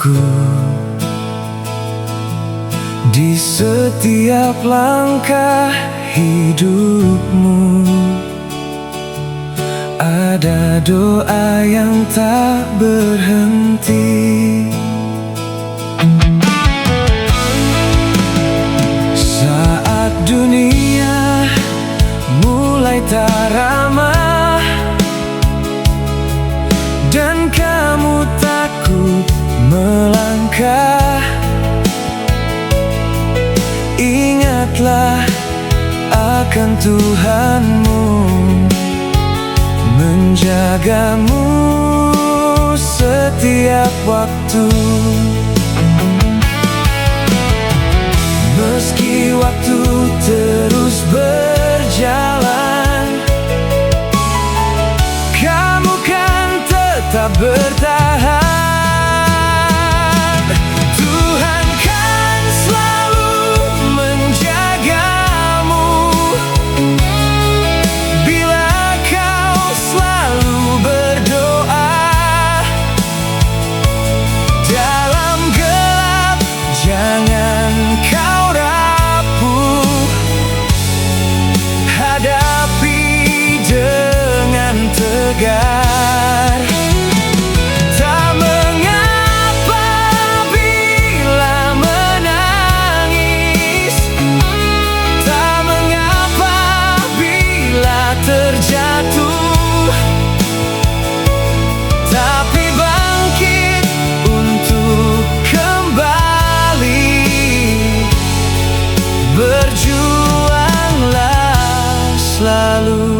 bersamaku di setiap langkah hidupmu. Ada doa yang tak berhenti. Saat dunia mulai tak ramah dan kamu takut melangkah, ingatlah akan Tuhanmu, menjagamu setiap waktu. Meski waktu terus berjalan, kamu kan tetap bertahan. Tuhan kan selalu menjagamu bila kau selalu berdoa. Dalam gelap jangan kau rapuh, hadapi dengan tegar. Tak mengapa bila menangis, tak mengapa bila terjatuh, tapi bangkit untuk kembali. Berjuanglah selalu.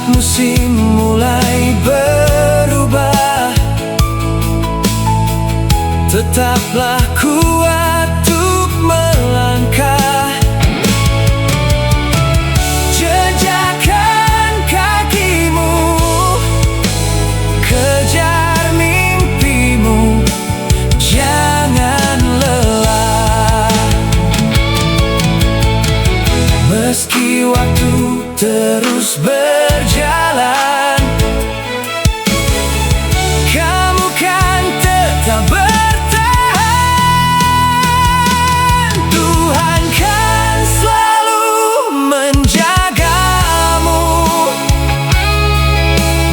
Musim mulai berubah, tetaplah kuat untuk melangkah. Jejakkan kakimu, kejar mimpimu, jangan lelah. Meski waktu terus berjalan, kamu kan tetap bertahan. Tuhan kan selalu menjagamu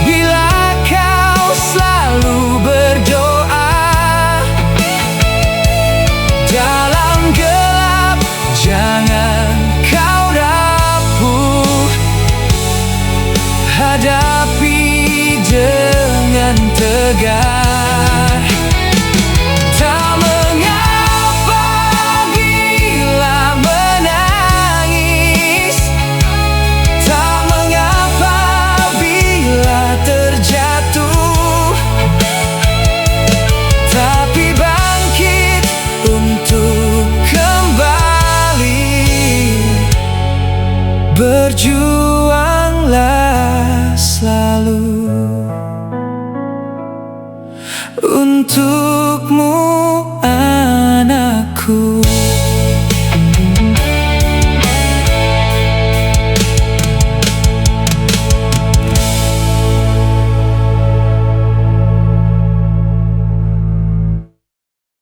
bila kau selalu berdoa. Dalam gelap jangan kau rapuh, hadapi dengan tegar. Tak mengapa bila menangis, tak mengapa bila terjatuh, tapi bangkit untuk kembali. Berjuanglah selalu. Untukmu anakku.